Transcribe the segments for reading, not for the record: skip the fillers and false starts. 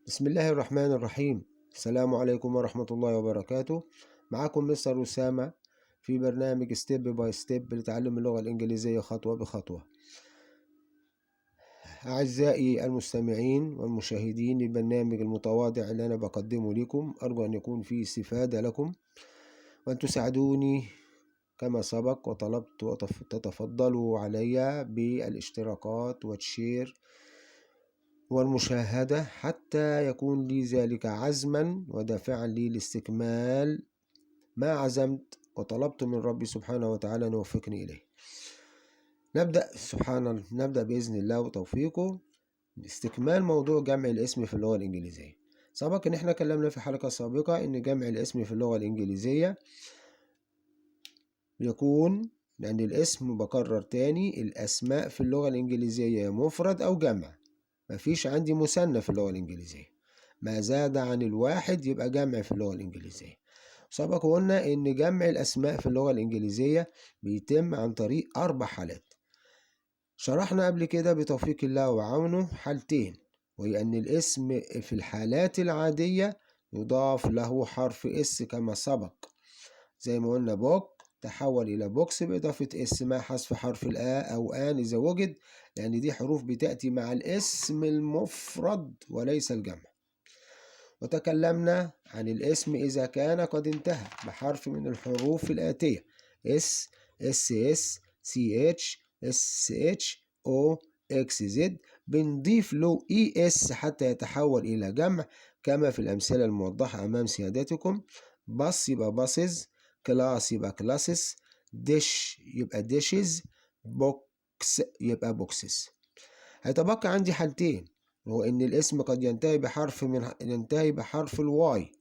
بسم الله الرحمن الرحيم. السلام عليكم ورحمة الله وبركاته. معكم مستر أسامة في برنامج ستيب باي ستيب لتعلم اللغة الإنجليزية خطوة بخطوة. أعزائي المستمعين والمشاهدين للبرنامج المتواضع اللي أنا بقدمه لكم، أرجو أن يكون فيه استفادة لكم وأن تساعدوني كما سبق وطلبت وتتفضلوا علي بالاشتراكات والشير والمشاهدة حتى يكون لي ذلك عزما ودافعا لي لاستكمال ما عزمت وطلبت من ربي سبحانه وتعالى أن يوفقني إليه. نبدأ بإذن الله وتوفيقه استكمال موضوع جمع الاسم في اللغة الإنجليزية. سبق إن احنا اتكلمنا في حلقة سابقة إن جمع الاسم في اللغة الإنجليزية يكون لأن الاسم، بكرر تاني، الأسماء في اللغة الإنجليزية مفرد أو جمع، مفيش عندي مثنى في اللغة الإنجليزية. ما زاد عن الواحد يبقى جمع في اللغة الإنجليزية. سبق وقلنا إن جمع الأسماء في اللغة الإنجليزية بيتم عن طريق 4 حالات. شرحنا قبل كده بتوفيق الله وعونه حالتين، وهي أن الاسم في الحالات العادية يضاف له حرف اس كما سبق، زي ما قلنا بوك تحول إلى بوكس بإضافة اس مع حذف حرف الآ أو آن إذا وجد، لأن دي حروف بتأتي مع الاسم المفرد وليس الجمع. وتكلمنا عن الاسم إذا كان قد انتهى بحرف من الحروف الآتية S SS CH SH O XZ، بنضيف له ES حتى يتحول إلى جمع كما في الأمثلة الموضحة أمام سيادتكم. بص يبقى باسز، كلاس يبقى كلاسز، ديش يبقى ديشز، بوكس يبقى بوكسز. هيتبقى عندي حالتين، وهو ان الاسم قد ينتهي بحرف الواي.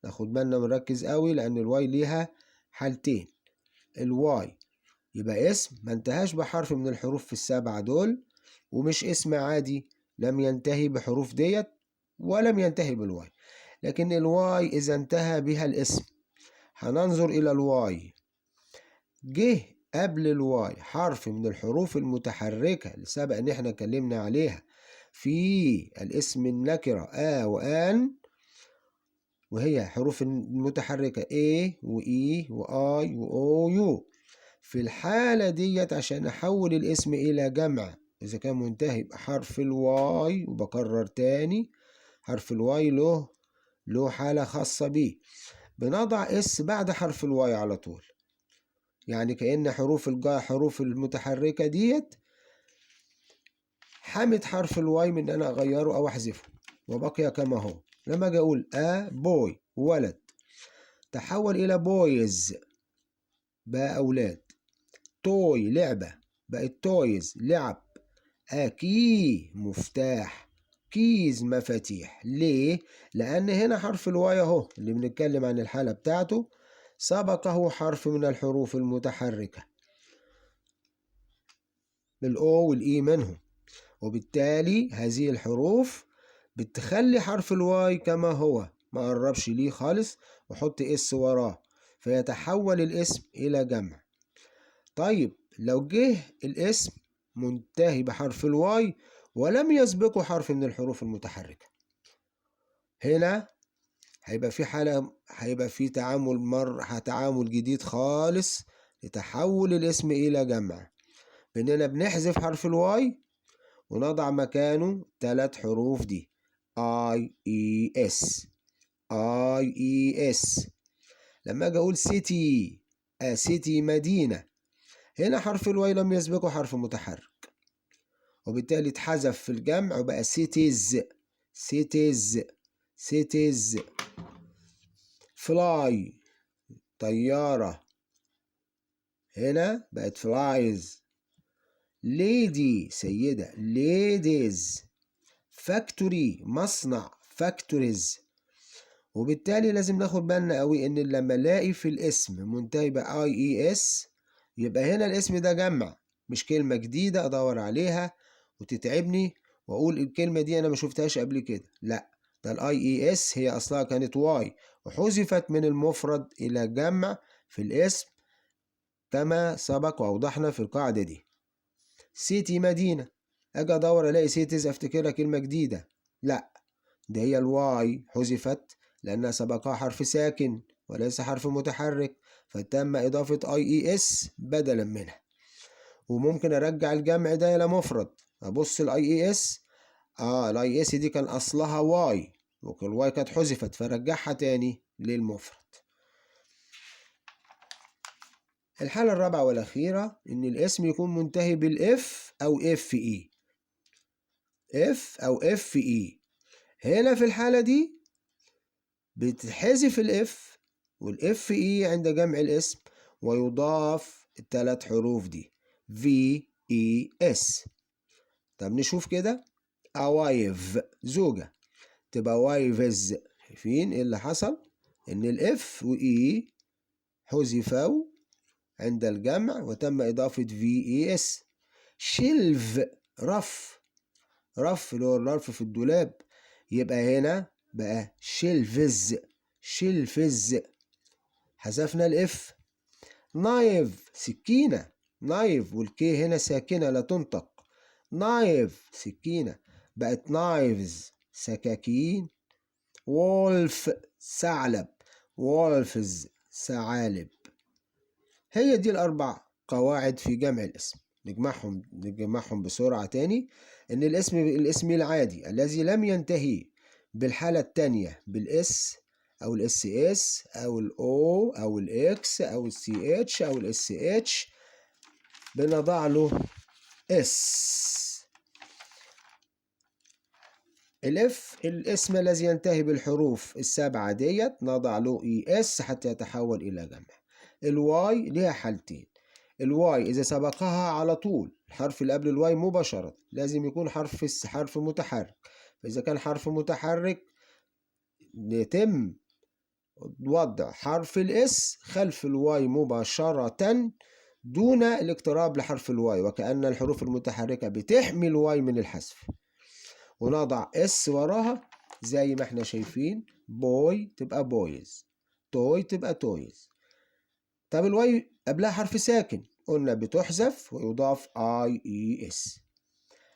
ناخد بالنا ونركز قوي لان الواي ليها حالتين. الواي يبقى اسم ما انتهاش بحرف من الحروف في ال7 دول، ومش اسم عادي لم ينتهي بحروف ديت ولم ينتهي بالواي. لكن الواي اذا انتهى بها الاسم هننظر الى الواي جه قبل الواي حرف من الحروف المتحركة اللي سبق ان احنا اتكلمنا عليها في الاسم النكرة وآن، وهي حروف المتحركة A و E و I و O و U. في الحالة ديت عشان احول الاسم الى جمع اذا كان منتهي بحرف الواي، وبكرر تاني حرف الواي له حالة خاصة بيه، بنضع اس بعد حرف الواي على طول. يعني كأن حروف المتحركة ديت حمت حرف الواي من أنا أغيره أو أحذفه وبقي كما هو. لما أجي أقول بوي ولد تحول إلى بويز بقى أولاد، توي لعبة بقت تويز لعب، كي مفتاح كيز مفاتيح. ليه؟ لأن هنا حرف الواي أهو اللي بنتكلم عن الحالة بتاعته سبقه حرف من الحروف المتحركة، الأو والإي منهم، وبالتالي هذه الحروف بتخلي حرف الواي كما هو ما قربش ليه خالص وحط اس وراه فيتحول الاسم إلى جمع. طيب لو جه الاسم منتهي بحرف الواي ولم يسبقه حرف من الحروف المتحركة، هنا هيبقى في تعامل جديد خالص لتحول الاسم إلى جمع. بأننا بنحذف حرف الواي ونضع مكانه 3 حروف دي IES. لما اجي اقول سيتي سيتي مدينة، هنا حرف الواي لم يسبقه حرف متحرك وبالتالي اتحذف في الجمع وبقى سيتيز. فلاي طيارة، هنا بقت فلايز. ليدي سيدة ليديز. فاكتوري مصنع فاكتوريز. وبالتالي لازم ناخد بالنا قوي ان لما الاقي في الاسم منتهي ب IES يبقى هنا الاسم ده جمع، مش كلمة جديدة ادور عليها وتتعبني واقول الكلمة دي انا ما شفتهاش قبل كده. لا، ده ال IES هي اصلها كانت واي وحذفت من المفرد الى جمع في الاسم كما سبق وأوضحنا في القاعدة دي. سيتي مدينة، أجي أدور ألاقي سيتيز أفتكرها كلمة جديدة، لا، ده هي الواي حذفت لأنها سبقها حرف ساكن وليس حرف متحرك، فتم إضافة IES بدلا منها. وممكن أرجع الجمع ده إلى مفرد، أبص IES، IES دي كان أصلها واي، والواي كانت حذفت فرجعها تاني للمفرد. الحالة الرابعة والأخيرة إن الاسم يكون منتهي بالإف أو FE. إف أو FE. هنا في الحالة دي بتتحذف الإف والFE عند جمع الاسم، ويضاف الثلاث حروف دي VES. طب نشوف كده، أوايف زوجة تبقى وايفز. شايفين إيه اللي حصل؟ إن الإف وإي حذفوا عند الجمع وتم إضافة VES. شلف رف، رف اللي هو الرف في الدولاب، يبقى هنا بقى شلفز، شلفز، حذفنا الإف. نايف سكينة، نايف والكي هنا ساكنة لا تنطق، نايف سكينة بقت نايفز سكاكين. وولف ثعلب، وولفز ثعالب. هي دي الأربع قواعد في جمع الاسم. نجمعهم بسرعة تاني. إن الاسم العادي الذي لم ينتهي بالحالة التانية بالاس أو الاس اس أو الاو أو الاكس أو السي اتش أو الاس اتش بنضع له اس. الاسم الذي ينتهي بالحروف السبعة ديت نضع له اس حتى يتحول إلى جمع. الواي ليها حالتين. الواي إذا سبقها على طول الحرف اللي قبل الواي مباشرة لازم يكون حرف متحرك، فإذا كان حرف متحرك يتم وضع حرف الاس خلف الواي مباشرة دون الاقتراب لحرف الواي، وكأن الحروف المتحركة بتحمي الواي من الحذف، ونضع اس وراها زي ما احنا شايفين. بوي تبقى بويز، توي تبقى تويز. طب الواي قبلها حرف ساكن قلنا بتحذف ويضاف IES.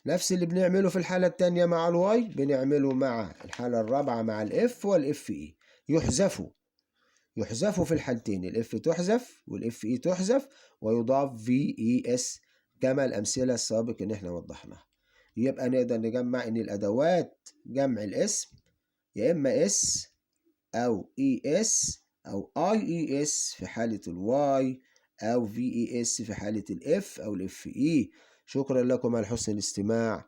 نفس اللي بنعمله في الحالة التانية مع الواي بنعمله مع الحالة الرابعة مع الاف والاف اي. يحذفوا في الحالتين، الاف تحذف والاف اي تحذف ويضاف VES كما الأمثلة السابقة اللي احنا وضحناها. يبقى نقدر نجمع ان الادوات جمع الاسم يا اما اس او ES او IES في حالة الواي او VES في حالة الاف او الاف اي. شكرا لكم على حسن الاستماع،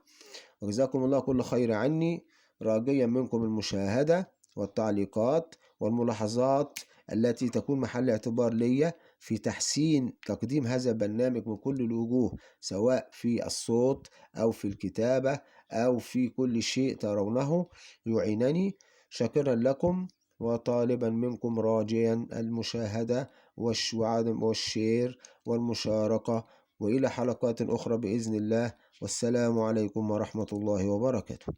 وجزاكم الله كل خير عني، راجيا منكم المشاهدة والتعليقات والملاحظات التي تكون محل اعتبار لي في تحسين تقديم هذا البرنامج من كل الوجوه، سواء في الصوت أو في الكتابة أو في كل شيء ترونه يعينني. شاكرا لكم وطالبا منكم راجيا المشاهدة والشير والمشاركة، وإلى حلقات أخرى بإذن الله. والسلام عليكم ورحمة الله وبركاته.